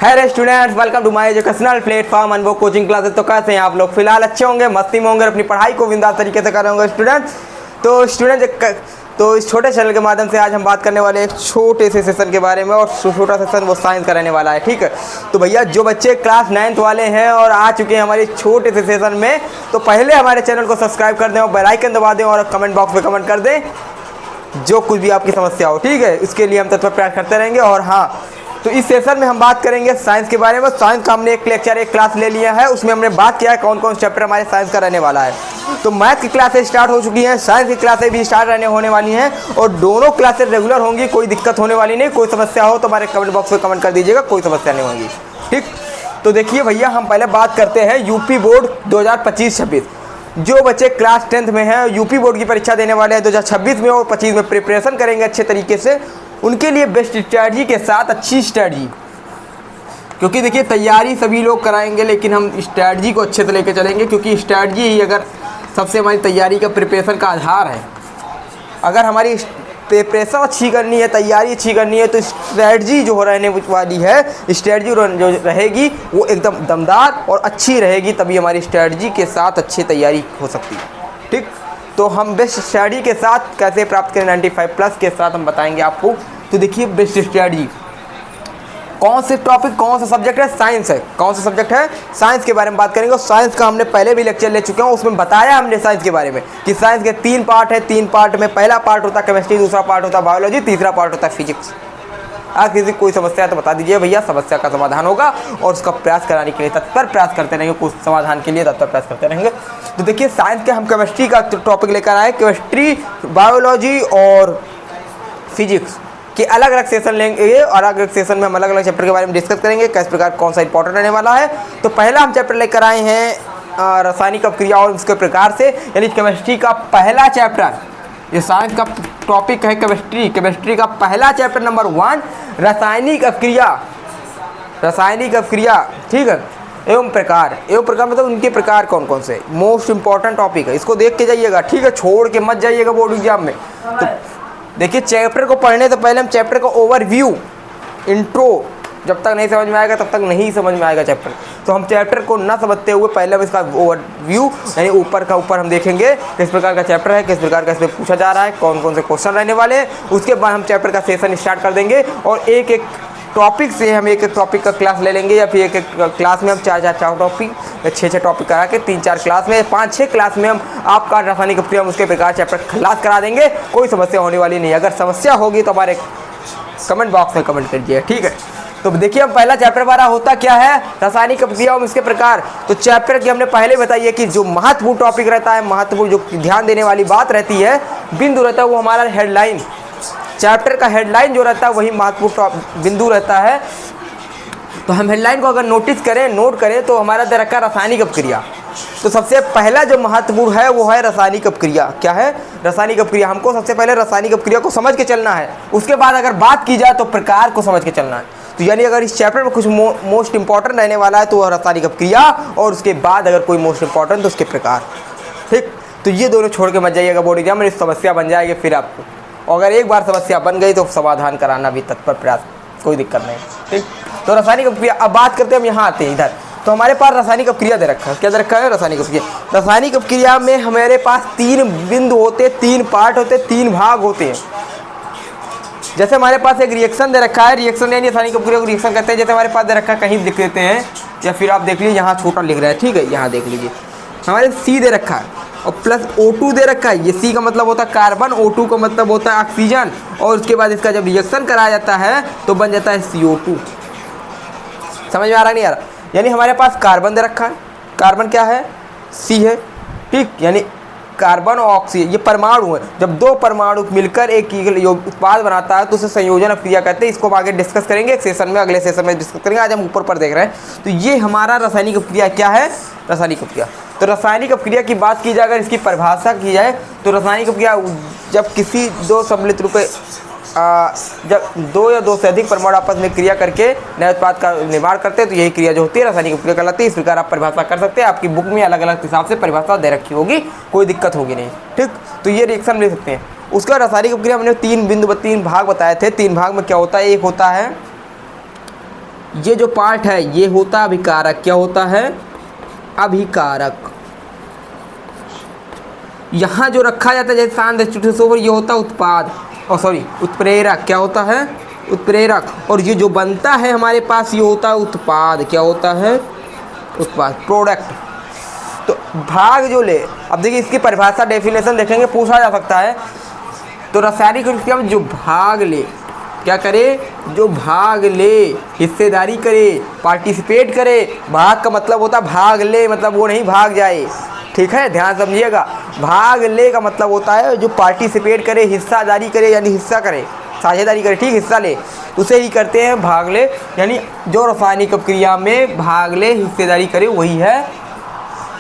Hello students, welcome to my educational platform Anubhav coaching classes. तो कैसे हैं आप लोग? फिलहाल अच्छे होंगे, मस्ती में होंगे, अपनी पढ़ाई को बिंदास तरीके से कर रहे होंगे स्टूडेंट्स। तो इस छोटे चैनल के माध्यम से आज हम बात करने वाले एक छोटे से सेशन के बारे में, और छोटा सेशन वो साइंस का रहने वाला है। ठीक है, तो भैया जो बच्चे क्लास 9th वाले हैं और आ चुके हैं हमारे छोटे से सेशन में, तो पहले हमारे चैनल को सब्सक्राइब कर दें और बेल आइकन दबा दें और कमेंट बॉक्स में कमेंट कर दें जो कुछ भी आपकी समस्या हो। ठीक है, इसके लिए हम तत्पर प्रयास करते रहेंगे। और हाँ, तो इस सेशन में हम बात करेंगे साइंस के बारे में। साइंस का हमने एक क्लास ले लिया है, उसमें हमने बात किया है कौन कौन चैप्टर हमारे साइंस का रहने वाला है। तो मैथ की क्लासेस स्टार्ट हो चुकी हैं, साइंस की क्लासेस भी स्टार्ट होने वाली हैं, और दोनों क्लासेस रेगुलर होंगी, कोई दिक्कत होने वाली नहीं। कोई समस्या हो तो हमारे कमेंट बॉक्स में कमेंट कर दीजिएगा, कोई समस्या नहीं होगी। ठीक, तो देखिए भैया, हम पहले बात करते हैं यूपी बोर्ड 2025-26। जो बच्चे क्लास 10th में हैं, यूपी बोर्ड की परीक्षा देने वाले हैं 2026 में और 25 में प्रिपरेशन करेंगे अच्छे तरीके से, उनके लिए बेस्ट स्ट्रैटेजी के साथ अच्छी स्ट्रैटेजी, क्योंकि देखिए तैयारी सभी लोग कराएंगे लेकिन हम स्ट्रैटेजी को अच्छे से लेकर चलेंगे, क्योंकि स्ट्रैटेजी ही अगर सबसे हमारी तैयारी का प्रिपरेशन का आधार है। अगर हमारी प्रिपरेशन अच्छी करनी है, तैयारी अच्छी करनी है, तो स्ट्रैटेजी जो रहने वाली है, स्ट्रैटेजी जो रहेगी वो एकदम दमदार और अच्छी रहेगी, तभी हमारी स्ट्रैटेजी के साथ अच्छी तैयारी हो सकती है। ठीक, तो हम बेस्ट स्ट्रैटेजी के साथ कैसे प्राप्त करें 95+ के साथ हम बताएंगे आपको। तो देखिए, बेस्ट स्ट्रैटेजी कौन से टॉपिक, कौन सा सब्जेक्ट है? साइंस है। कौन सा सब्जेक्ट है? साइंस के बारे में बात करेंगे। और साइंस का हमने पहले भी लेक्चर ले चुके हैं, उसमें बताया हमने साइंस के बारे में कि साइंस के 3 पार्ट है। 3 पार्ट में पहला पार्ट होता है केमिस्ट्री, दूसरा पार्ट होता है बायोलॉजी, तीसरा पार्ट होता है फिजिक्स। अगर किसी कोई समस्या है तो बता दीजिए भैया, समस्या का समाधान होगा और उसका प्रयास कराने के लिए तत्पर प्रयास करते रहेंगे, कुछ समाधान के लिए तत्पर प्रयास करते रहेंगे। तो देखिए, साइंस के हम केमिस्ट्री का टॉपिक लेकर आए। केमिस्ट्री, बायोलॉजी और फिजिक्स के अलग अलग सेशन लेंगे, और अलग अलग सेशन में हम अलग अलग चैप्टर के बारे में डिस्कस करेंगे, किस प्रकार कौन सा इंपॉर्टेंट रहने वाला है। तो पहला हम चैप्टर लेकर आए हैं रासायनिक अपक्रिया और उसके प्रकार से, यानी केमिस्ट्री का पहला चैप्टर। ये साइंस का टॉपिक है केमिस्ट्री का पहला चैप्टर नंबर 1, रासायनिक अपक्रिया। रासायनिक अपक्रिया, ठीक है, एवं प्रकार मतलब उनके प्रकार कौन कौन से, मोस्ट इंपॉर्टेंट टॉपिक है, इसको देख के जाइएगा। ठीक है, छोड़ के मत जाइएगा बोर्ड एग्जाम में। तो देखिए, चैप्टर को पढ़ने से पहले हम चैप्टर का ओवरव्यू, इंट्रो, जब तक नहीं समझ में आएगा तब तक नहीं समझ में आएगा चैप्टर। तो हम चैप्टर को ना समझते हुए पहले हम इसका ओवरव्यू, यानी ऊपर हम देखेंगे किस प्रकार का चैप्टर है, किस प्रकार का इसमें पूछा जा रहा है, कौन कौन से क्वेश्चन रहने वाले हैं। उसके बाद हम चैप्टर का सेशन स्टार्ट कर देंगे, और एक एक टॉपिक से हम एक टॉपिक का क्लास ले लेंगे, या फिर एक क्लास में हम 4 टॉपिक या 6 टॉपिक करा के 3-4 क्लास में, 5-6 क्लास में हम आपका रासायनिक अपक्रिया उसके प्रकार चैप्टर खलास करा देंगे। कोई समस्या होने वाली नहीं। अगर समस्या होगी तो हमारे कमेंट बॉक्स में कमेंट करिए। ठीक है, तो देखिए, हम पहला चैप्टर हमारा होता क्या है? रासायनिक अपक्रिया और इसके प्रकार। तो चैप्टर की हमने पहले बताइए कि जो महत्वपूर्ण टॉपिक रहता है, महत्वपूर्ण जो ध्यान देने वाली बात रहती है, बिंदु रहता है, वो हमारा हेडलाइन, चैप्टर का हेडलाइन जो रहता है वही महत्वपूर्ण बिंदु रहता है। तो हम हेडलाइन को अगर नोट करें तो हमारा दे रखा रासायनिक अपक्रिया। तो सबसे पहला जो महत्वपूर्ण है वो है रासायनिक अपक्रिया। क्या है? रासायनिक अपक्रिया। हमको सबसे पहले रासायनिक अपक्रिया को समझ के चलना है, उसके बाद अगर बात की जाए तो प्रकार को समझ के चलना है। तो यानी अगर इस चैप्टर में कुछ मोस्ट इंपॉर्टेंट रहने वाला है तो वह रासायनिक अपक्रिया, और उसके बाद अगर कोई मोस्ट इंपॉर्टेंट तो उसके प्रकार। ठीक, तो ये दोनों छोड़ के मत जाइएगा बोर्ड एग्जाम में, समस्या बन जाएगी फिर आपको। और अगर एक बार समस्या बन गई तो समाधान कराना भी तत्पर प्रयास, कोई दिक्कत नहीं। ठीक, तो रासायनिक अपक्रिया अब बात करते हैं। हम यहाँ आते हैं इधर, तो हमारे पास रासायनिक अपक्रिया दे रखा है। क्या दे रखा है? रासायनिक अपक्रिया। रासायनिक अपक्रिया में हमारे पास 3 बिंदु होते, 3 पार्ट होते, 3 भाग होते हैं। जैसे हमारे पास एक रिएक्शन दे रखा है, रिएक्शन यानी रासायनिक अपक्रिया को रिएक्शन कहते हैं। जैसे हमारे पास दे रखा है, कहीं लिख देते हैं या फिर आप देख लीजिए, यहाँ छोटा लिख रहा है। ठीक है, यहाँ देख लीजिए, हमारे C दे रखा है और प्लस O2 दे रखा है। ये C का मतलब होता है कार्बन, O2 का मतलब होता है ऑक्सीजन, और उसके बाद इसका जब रिएक्शन कराया जाता है तो बन जाता है CO2। समझ में आ रहा नहीं आ रहा? यानी हमारे पास कार्बन दे रखा है, कार्बन क्या है? C है। ठीक, यानी कार्बन और ऑक्सीजन ये परमाणु है। जब 2 परमाणु मिलकर एक उत्पाद बनाता है तो उसे संयोजन अपक्रिया कहते हैं। इसको हम आगे डिस्कस करेंगे एक सेशन में, अगले सेशन में डिस्कस करेंगे। आज हम ऊपर देख रहे हैं। तो ये हमारा रासायनिक अपक्रिया क्या है? रासायनिक अपक्रिया। तो रासायनिक अपक्रिया की बात की जाए, अगर इसकी परिभाषा की जाए तो रासायनिक अपक्रिया जब किसी 2 सम्मिलित रूप जब 2 या 2 से अधिक परमाणु आपस में क्रिया करके नए उत्पाद का निर्माण करते हैं तो यही क्रिया जो होती है रासायनिक अपक्रिया कहलाती है। इस प्रकार आप परिभाषा कर सकते हैं, आपकी बुक में अलग अलग हिसाब से परिभाषा दे रखी होगी, कोई दिक्कत होगी नहीं। ठीक, तो ये रिएक्शन ले सकते हैं। उसका रासायनिक अपक्रिया हमने 3 भाग बताए थे। 3 भाग में क्या होता है? एक होता है ये जो पार्ट है ये होता है अभिकारक। क्या होता है? अभिकारक। यहाँ जो रखा जाता है जैसे शांत ये होता है उत्पाद, और सॉरी उत्प्रेरक। क्या होता है? उत्प्रेरक। और ये जो बनता है हमारे पास ये होता है उत्पाद। क्या होता है? उत्पाद, प्रोडक्ट। तो भाग जो ले, अब देखिए इसकी परिभाषा डेफिनेशन देखेंगे, पूछा जा सकता है। तो रासायनिक प्रतिक्रिया में जो भाग ले, क्या करे? जो भाग ले, हिस्सेदारी करे, पार्टिसिपेट करे। भाग का मतलब होता है भाग ले, मतलब वो नहीं भाग जाए। ठीक है, ध्यान समझिएगा। भाग ले का मतलब होता है जो पार्टिसिपेट करे, हिस्सादारी करे, यानी हिस्सा करे, साझेदारी करे। ठीक, हिस्सा ले, उसे ही करते हैं भाग ले। यानी जो रासायनिक क्रिया में भाग ले, हिस्सेदारी करे, वही है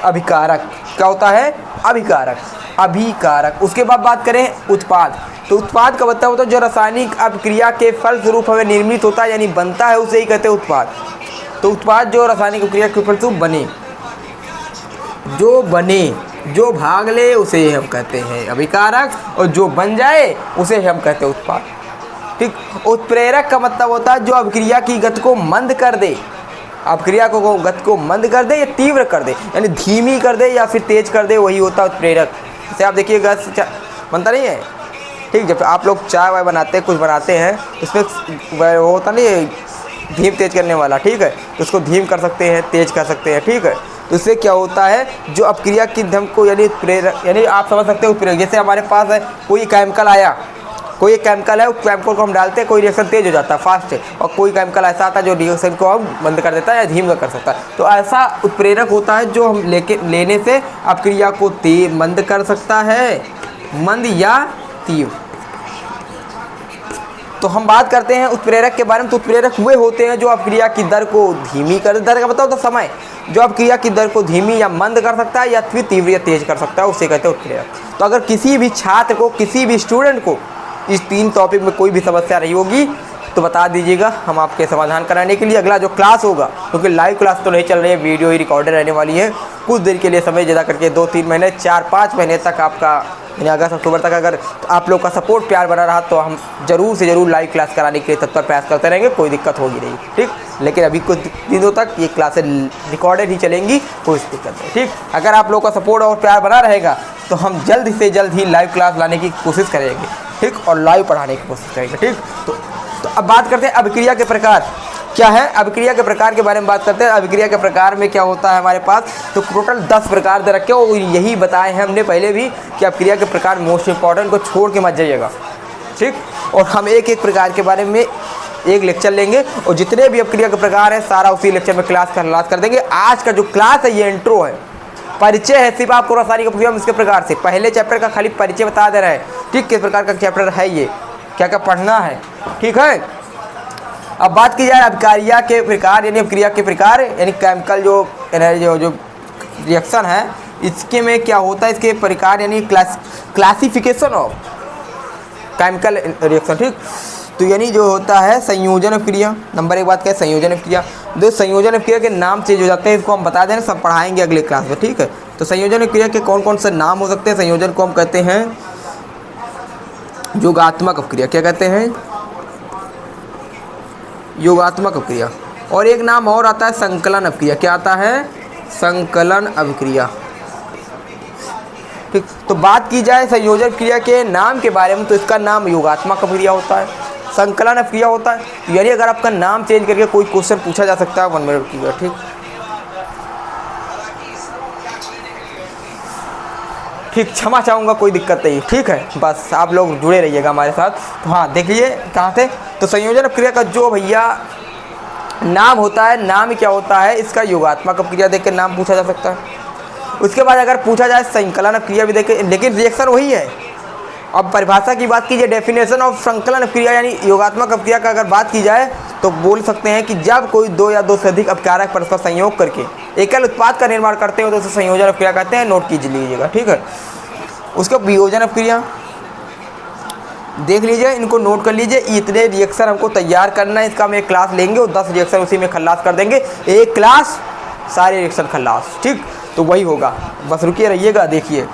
अभिकारक। क्या होता है? अभिकारक। अभिकारक। उसके बाद बात करें उत्पाद। तो उत्पाद का मतलब होता है जो रासायनिक अभिक्रिया के फलस्वरूप हमें निर्मित होता है, यानी बनता है, उसे ही कहते हैं उत्पाद। तो उत्पाद जो रासायनिक अभिक्रिया के फलस्वरूप बने, जो बने, जो भाग ले, उसे हम कहते हैं अभिकारक, और जो बन जाए उसे हम कहते हैं उत्पाद। ठीक। उत्प्रेरक का मतलब होता है जो अभिक्रिया की गति को मंद कर दे, अभिक्रिया को गति को मंद कर दे या तीव्र कर दे, यानी धीमी कर दे या फिर तेज कर दे, वही होता है उत्प्रेरक। जैसे आप देखिए गैस बनता नहीं है, ठीक, जब आप लोग चाय वाय बनाते हैं, कुछ बनाते हैं, उसमें वो होता नहीं धीम तेज करने वाला, ठीक है, तो उसको धीम कर सकते हैं, तेज कर सकते हैं। ठीक है, तो इससे क्या होता है जो अभिक्रिया की धम को, यानी प्रेरक, यानी आप समझ सकते हो उत्प्रेरक। जैसे हमारे पास है कोई केमिकल आया, कोई एक केमिकल है, उस केमिकल को हम डालते हैं, कोई रिएक्शन तेज हो जाता है, फास्ट है, और कोई केमिकल ऐसा आता है जो रिएक्शन को हम बंद कर देता है या धीमा कर सकता है। तो ऐसा उत्प्रेरक होता है जो हम लेने से अभिक्रिया को मंद कर सकता है, मंद या तीव्र। तो हम बात करते हैं उत्प्रेरक के बारे में। तो उत्प्रेरक वे होते हैं जो अभिक्रिया की दर को धीमी कर, दर का मतलब होता है समय, जो अभिक्रिया की दर को धीमी या मंद कर सकता है या फिर तीव्र या तेज कर सकता है, उसे कहते हैं उत्प्रेरक। तो अगर किसी भी छात्र को, किसी भी स्टूडेंट को इस 3 टॉपिक में कोई भी समस्या रही होगी तो बता दीजिएगा, हम आपके समाधान कराने के लिए अगला जो क्लास होगा, क्योंकि लाइव क्लास तो नहीं चल रही है, वीडियो ही रिकॉर्डेड रहने वाली है, कुछ देर के लिए समय ज़्यादा करके 2-3 महीने, 4-5 महीने तक आपका, यानी अगस्त अक्टूबर तक अगर आप लोग का सपोर्ट प्यार बना रहा तो हम ज़रूर से ज़रूर लाइव क्लास कराने के लिए तत्पर प्रयास करते रहेंगे, कोई दिक्कत होगी नहीं। ठीक, लेकिन अभी कुछ दिनों तक ये क्लासें रिकॉर्डेड ही चलेंगी, कोई दिक्कत नहीं। ठीक, अगर आप लोग का सपोर्ट और प्यार बना रहेगा तो हम जल्द से जल्द ही लाइव क्लास लाने की कोशिश करेंगे, ठीक, और लाइव पढ़ाने की कोशिश करेंगे। ठीक, तो अब बात करते हैं अभिक्रिया के प्रकार क्या है। अभिक्रिया के प्रकार के बारे में बात करते हैं। अभिक्रिया के प्रकार में क्या होता है हमारे पास, तो टोटल 10 प्रकार दे रखे, और यही बताए हैं हमने पहले भी कि अभिक्रिया के प्रकार मोस्ट इंपॉर्टेंट को छोड़ के मत जाइएगा। ठीक, और हम एक एक प्रकार के बारे में एक लेक्चर लेंगे, और जितने भी अभिक्रिया के प्रकार हैं सारा उसी लेक्चर में क्लास कर देंगे। आज का जो क्लास है ये इंट्रो है, परिचय है सिर्फ आपको रासायनिक अभिक्रिया इसके प्रकार से। पहले चैप्टर का खाली परिचय बता दे रहा है, ठीक, किस प्रकार का चैप्टर है ये, क्या क्या पढ़ना है। ठीक है, अब बात की जाए अभिक्रिया के प्रकार, यानी अभिक्रिया के प्रकार, यानी केमिकल जो रिएक्शन है इसके में क्या होता है, इसके प्रकार यानी क्लासिफिकेशन ऑफ केमिकल रिएक्शन। ठीक, तो यानी जो होता है संयोजन अभिक्रिया, नंबर 1 बात करें संयोजन अभिक्रिया। जो संयोजन अभिक्रिया के नाम चेंज हो जाते हैं, इसको हम बता दें, सब पढ़ाएंगे अगले क्लास में। ठीक है, तो संयोजन अभिक्रिया के कौन कौन से नाम हो सकते हैं। संयोजन को हम कहते हैं योगात्मक अभिक्रिया। क्या कहते हैं? योगात्मक अभिक्रिया। और एक नाम और आता है संकलन अभिक्रिया। क्या आता है? संकलन अभिक्रिया। ठीक, तो बात की जाए संयोजन अभिक्रिया के नाम के बारे में, तो इसका नाम योगात्मक अभिक्रिया होता है, संकलन अभिक्रिया होता है। यानी अगर आपका नाम चेंज करके कोई क्वेश्चन पूछा जा सकता है 1 मिनट की। ठीक, ठीक, क्षमा चाहूँगा, कोई दिक्कत नहीं। ठीक है, बस आप लोग जुड़े रहिएगा हमारे साथ। तो हाँ, देखिए कहाँ थे, तो संयोजन अभिक्रिया का जो भैया नाम होता है, नाम क्या होता है इसका, योगात्मक अभिक्रिया देख के नाम पूछा जा सकता है। उसके बाद अगर पूछा जाए संकलन अभिक्रिया भी देखे, लेकिन रिएक्शन वही है। अब परिभाषा की बात कीजिए, डेफिनेशन ऑफ संकलन अभिक्रिया यानी योगात्मक अभिक्रिया का अगर बात की जाए तो बोल सकते हैं कि जब कोई 2 या 2 से अधिक अभिकारक परस्पर संयोग करके एकल उत्पाद का निर्माण करते हो तो उसे संयोजन अभिक्रिया कहते हैं। नोट कीजिएगा। ठीक है, उसका वियोजन अभिक्रिया देख लीजिए, इनको नोट कर लीजिए। इतने रिएक्शन हमको तैयार करना है, इसका हम एक क्लास लेंगे और 10 रिएक्शन उसी में खल्लास कर देंगे। एक क्लास सारे रिएक्शन खल्लास। ठीक, तो वही होगा, बस रुकिए रहिएगा। देखिए,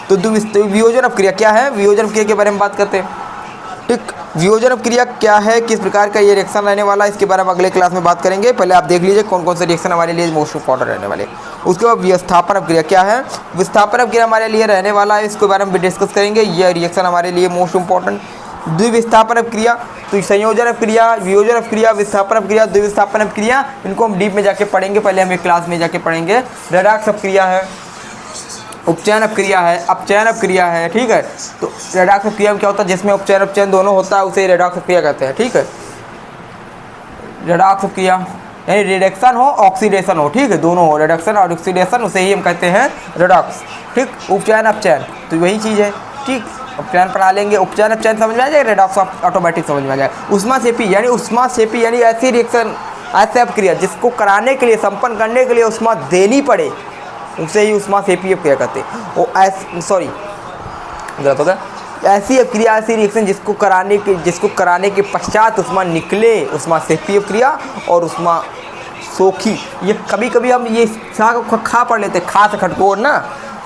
तो वियोजन अभिक्रिया क्या है। वियोजन अभिक्रिया के बारे में बात करते हैं। ठीक, वियोजन अपक्रिया क्या है, किस प्रकार का ये रिएक्शन रहने वाला है, इसके बारे में अगले क्लास में बात करेंगे। पहले आप देख लीजिए कौन कौन से रिएक्शन हमारे लिए मोस्ट इंपॉर्टेंट रहने वाले। उसके बाद विस्थापन अपक्रिया क्या है, विस्थापन अपक्रिया हमारे लिए रहने वाला है, इसके बारे में भी डिस्कस करेंगे। यह रिएक्शन हमारे लिए मोस्ट इंपॉर्टेंट। द्विविस्थापन अपक्रिया, तो संयोजन अपक्रिया, वियोजन अपक्रिया, विस्थापन अपक्रिया, द्विविस्थापन अपक्रिया, इनको हम डीप में जाके पढ़ेंगे। पहले हम एक क्लास में जाके पढ़ेंगे। रेडॉक्स अपक्रिया है, उपचयन अपक्रिया है, अपचयन अपक्रिया है, ठीक है। तो रेडॉक्स अपक्रिया में क्या होता है, जिसमें उपचयन अपचयन दोनों होता है उसे रेडॉक्स अपक्रिया कहते हैं, ठीक है। रेडॉक्स अपक्रिया यानी रिडक्शन हो ऑक्सीडेशन हो, ठीक है, दोनों हो, रिडक्शन और ऑक्सीडेशन, उसे ही हम कहते हैं रेडॉक्स, ठीक। उपचयन अपचयन तो वही चीज़ है, ठीक। उपचयन पढ़ा लेंगे, उपचयन अपचयन समझ में आ जाएगा, रेडॉक्स ऑटोमेटिक समझ में आ जाएगा। ऊष्माक्षेपी यानी ऊष्माक्षेपी यानी ऐसी रिएक्शन, ऐसे अपक्रिया जिसको कराने के लिए, संपन्न करने के लिए ऊष्मा देनी पड़े, उसे ही ऊष्माक्षेपी अपक्रिया कहते हैं। वो गलत हो गया। ऐसी अपक्रिया, ऐसी रिएक्शन जिसको कराने के पश्चात ऊष्मा निकले, ऊष्माक्षेपी अपक्रिया और ऊष्मा सोखी। ये कभी कभी हम ये खा पढ़ लेते हैं, खा से खटकोर ना,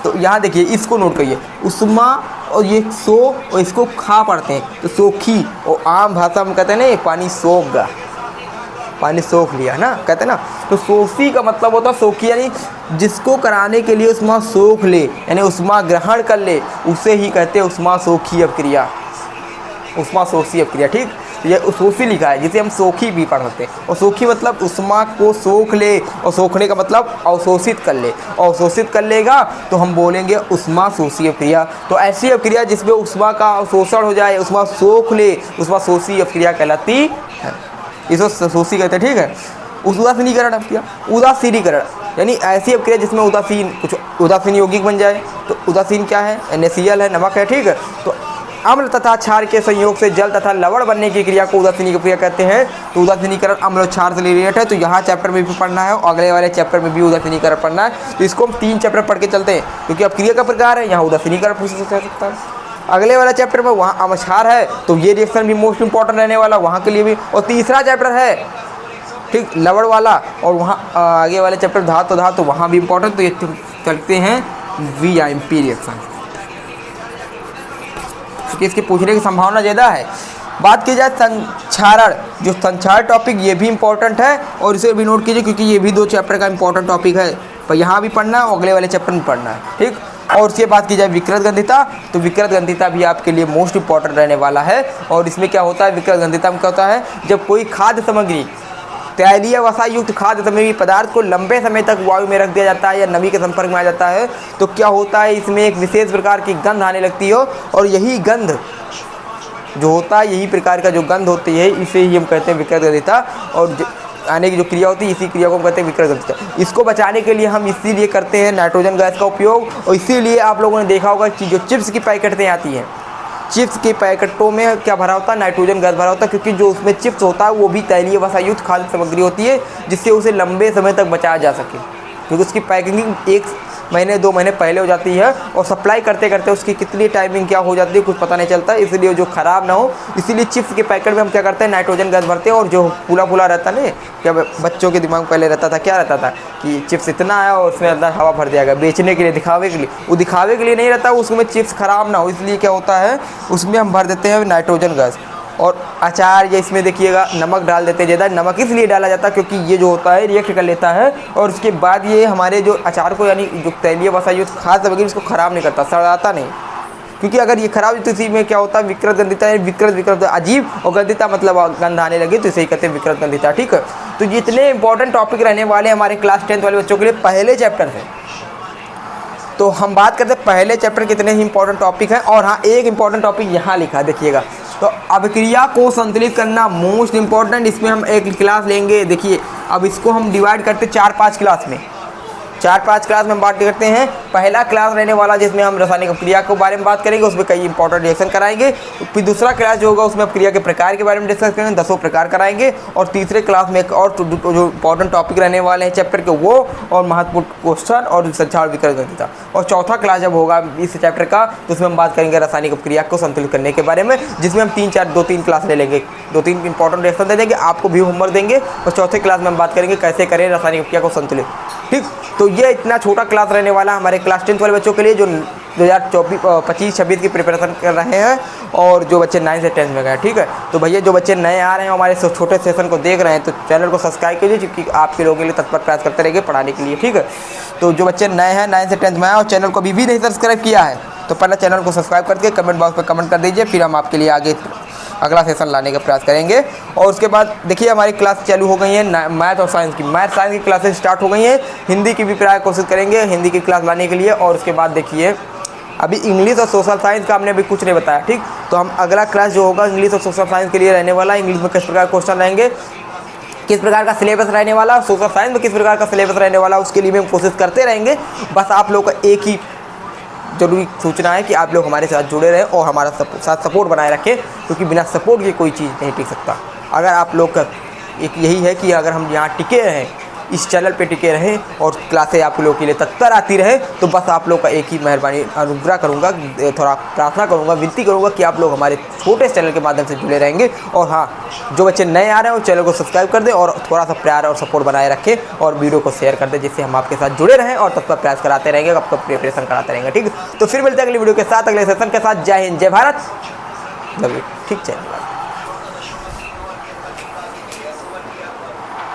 तो यहाँ देखिए इसको नोट करिए, ऊष्मा और ये सो और इसको खा पढ़ते हैं, तो सोखी। और आम भाषा में कहते हैं ना पानी सोख गया, पानी सोख लिया ना, कहते हैं ना। तो सोखी का मतलब होता है सोखी यानी जिसको कराने के लिए ऊष्मा सोख ले, यानी ऊष्मा ग्रहण कर ले, उसे ही कहते हैं ऊष्मा सोखी अपक्रिया, ऊष्मा सोखी अपक्रिया, ठीक। तो ये सोखी लिखा है, जिसे हम सोखी भी पढ़ते हैं। और सोखी मतलब ऊष्मा को सोख ले, और सोखने का मतलब अवशोषित कर ले, अवशोषित कर लेगा तो हम बोलेंगे ऊष्मा शोषी अपक्रिया। तो ऐसी अपक्रिया जिसमें ऊष्मा का अवशोषण हो जाए, ऊष्मा सोख ले, ऊष्मा शोषी अपक्रिया कहलाती है, इसको शोषी कहते हैं, ठीक है। उदासीनीकरण अपक्रिया, उदासीनीकरण यानी ऐसी अपक्रिया जिसमें उदासीन कुछ उदासीन यौगिक बन जाए। तो उदासीन क्या है, NaCl है, नमक है, ठीक है। तो अम्ल तथा क्षार के संयोग से जल तथा लवण बनने की क्रिया को उदासीनी अपक्रिया कहते हैं। तो उदासीनीकरण अम्ल और क्षार से रिलेटेड है, तो यहाँ चैप्टर में भी पढ़ना है और अगले वाले चैप्टर में भी उदासीनीकरण पढ़ना है। तो इसको हम 3 चैप्टर पढ़ के चलते हैं, क्योंकि अपक्रिया का प्रकार है, यहाँ उदासीनीकरण पूछ सकता है। अगले वाला चैप्टर में वहाँ अम्ल क्षार है, तो ये रिएक्शन भी मोस्ट इंपॉर्टेंट रहने वाला वहाँ के लिए भी। और तीसरा चैप्टर है, ठीक, लवण वाला, और वहाँ आगे वाले चैप्टर धातु तो वहाँ भी इंपॉर्टेंट। तो ये चलते हैं VIMP रिएक्शन, क्योंकि इसके पूछने की संभावना ज़्यादा है। बात की जाए संक्षारण, जो संक्षारण टॉपिक ये भी इंपॉर्टेंट है, और इसे भी नोट कीजिए क्योंकि ये भी 2 चैप्टर का इंपॉर्टेंट टॉपिक है, पर यहाँ भी पढ़ना है और अगले वाले चैप्टर में पढ़ना है, ठीक। और उसके बात की जाए विकृत गंधिता, तो विकृत गंधिता भी आपके लिए मोस्ट इंपॉर्टेंट रहने वाला है। और इसमें क्या होता है, विकृत गंधिता में क्या होता है, जब कोई खाद्य सामग्री, तैलीय वसा युक्त खाद्य सामग्री पदार्थ को लंबे समय तक वायु में रख दिया जाता है या नमी के संपर्क में आ जाता है, तो क्या होता है, इसमें एक विशेष प्रकार की गंध आने लगती हो, और यही गंध जो होता है, यही प्रकार का जो गंध होती है, इसे ही हम कहते हैं विकृत गंधिता। और आने की जो क्रिया होती है, इसी क्रिया को हम कहते हैं विकृत गंधिता। इसको बचाने के लिए हम इसीलिए करते हैं नाइट्रोजन गैस का उपयोग। और इसीलिए आप लोगों ने देखा होगा कि जो चिप्स की पैकेटें आती हैं, चिप्स के पैकेटों में क्या भरा होता है, नाइट्रोजन गैस भरा होता है, क्योंकि जो उसमें चिप्स होता है वो भी तैलीय वसा युक्त खाद्य सामग्री होती है, जिससे उसे लंबे समय तक बचाया जा सके, क्योंकि उसकी पैकिंग 1 महीने 2 महीने पहले हो जाती है, और सप्लाई करते करते उसकी कितनी टाइमिंग क्या हो जाती है कुछ पता नहीं चलता, इसलिए जो ख़राब ना हो, इसीलिए चिप्स के पैकेट में हम क्या करते हैं, नाइट्रोजन गैस भरते हैं। और जो फूला रहता है ना, क्या बच्चों के दिमाग में पहले रहता था, क्या रहता था कि चिप्स इतना आया और उसमें अंदर हवा भर दिया गया, बेचने के लिए, दिखावे के लिए। वो दिखावे के लिए नहीं रहता, उसमें चिप्स ख़राब ना हो, इसलिए क्या होता है, उसमें हम भर देते हैं नाइट्रोजन गैस। और अचार, ये इसमें देखिएगा नमक डाल देते हैं ज़्यादा। नमक इसलिए डाला जाता है क्योंकि ये जो होता है रिएक्ट कर लेता है, और उसके बाद ये हमारे जो अचार को, यानी जो तैलीय वसा युक्त खाद्य सामग्री, इसको ख़राब नहीं करता, सड़ाता नहीं। क्योंकि अगर ये खराब, तो इसी में क्या होता है, विकृत गंधिता है। विकृत अजीब, और गंधिता मतलब गंध आने लगे, तो इसे ही कहते हैं विकृत गंधिता, ठीक है। तो जितने इंपॉर्टेंट टॉपिक रहने वाले हमारे क्लास 10th वाले बच्चों के लिए पहले चैप्टर है, तो हम बात करते हैं पहले चैप्टर कितने ही इंपॉर्टेंट टॉपिक हैं। और हाँ, एक इंपॉर्टेंट टॉपिक यहाँ लिखा है, देखिएगा। तो अभिक्रिया को संतुलित करना मोस्ट इंपॉर्टेंट, इसमें हम एक क्लास लेंगे। देखिए, अब इसको हम डिवाइड करते 4-5 क्लास में, 4-5 क्लास में बात करते हैं। पहला क्लास रहने वाला जिसमें हम रासायनिक अपक्रिया के बारे में बात करेंगे, उसमें कई इंपॉर्टेंट रिएक्शन कराएंगे। फिर दूसरा क्लास जो होगा उसमें अपक्रिया के प्रकार के बारे में डिस्कस करेंगे, 10 प्रकार कराएंगे। और तीसरे क्लास में एक और जो इंपॉर्टेंट टॉपिक रहने वाले हैं चैप्टर के, वो और महत्वपूर्ण क्वेश्चन और संचार विकृत गंधिता। और चौथा क्लास जब होगा इस चैप्टर का, तो उसमें हम बात करेंगे रासायनिक अपक्रिया को संतुलित करने के बारे में, जिसमें हम 2-3 क्लास ले लेंगे, 2-3 इंपॉर्टेंट रिएक्शन दे देंगे, आपको भी होमवर्क देंगे। और चौथे क्लास में हम बात करेंगे कैसे करें रासायनिक अपक्रिया को संतुलित, ठीक। तो ये इतना छोटा क्लास रहने वाला हमारे क्लास 10th वाले बच्चों के लिए, जो 2025-26 की प्रिपरेशन कर रहे हैं और जो बच्चे 9 से 10 में गए, ठीक है। तो भैया जो बच्चे नए आ रहे हैं हमारे छोटे सेशन को देख रहे हैं तो चैनल को सब्सक्राइब कीजिए, क्योंकि आपके लोगों के लिए तत्पर प्रयास करते रहेंगे पढ़ाने के लिए, ठीक है। तो जो बच्चे नए हैं 9 से 10 में आए और चैनल को अभी भी नहीं सब्सक्राइब किया है तो पहले चैनल को सब्सक्राइब करके कमेंट बॉक्स में कमेंट कर दीजिए, फिर हम आपके लिए आगे अगला सेशन लाने का प्रयास करेंगे। और उसके बाद देखिए हमारी क्लास चालू हो गई है मैथ और साइंस की। मैथ साइंस की क्लासेस स्टार्ट हो गई हैं, हिंदी की भी प्राय कोशिश करेंगे हिंदी की क्लास लाने के लिए। और उसके बाद देखिए अभी इंग्लिश और सोशल साइंस का हमने अभी कुछ नहीं बताया, ठीक। तो हम अगला क्लास जो होगा इंग्लिश और सोशल साइंस के लिए रहने वाला है। इंग्लिश में किस प्रकार क्वेश्चन रहेंगे, किस प्रकार का सिलेबस रहने वाला, सोशल साइंस में किस प्रकार का सिलेबस रहने वाला, उसके लिए भी हम कोशिश करते रहेंगे। बस आप लोग का एक ही जरूरी सूचना है कि आप लोग हमारे साथ जुड़े रहें और हमारा साथ सपोर्ट बनाए रखें, क्योंकि बिना सपोर्ट की कोई चीज़ नहीं टिक सकता। अगर आप लोग का एक यही है कि अगर हम यहाँ टिके रहें, इस चैनल पे टिके रहें और क्लासें आप लोगों के लिए तत्पर आती रहे, तो बस आप लोग का एक ही मेहरबानी अनुग्रह करूँगा, थोड़ा प्रार्थना करूँगा, विनती करूँगा कि आप लोग हमारे छोटे चैनल के माध्यम से जुड़े रहेंगे। और हाँ, जो बच्चे नए आ रहे हैं वो चैनल को सब्सक्राइब कर दें और थोड़ा सा प्यार और सपोर्ट बनाए रखें और वीडियो को शेयर कर दें, जिससे हम आपके साथ जुड़े रहें और तत्पर प्रयास कराते रहेंगे, आपका प्रिपरेशन कराते रहेंगे, ठीक है। तो फिर मिलते हैं अगली वीडियो के साथ, अगले सेशन के साथ। जय हिंद, जय भारत, ठीक चैनल।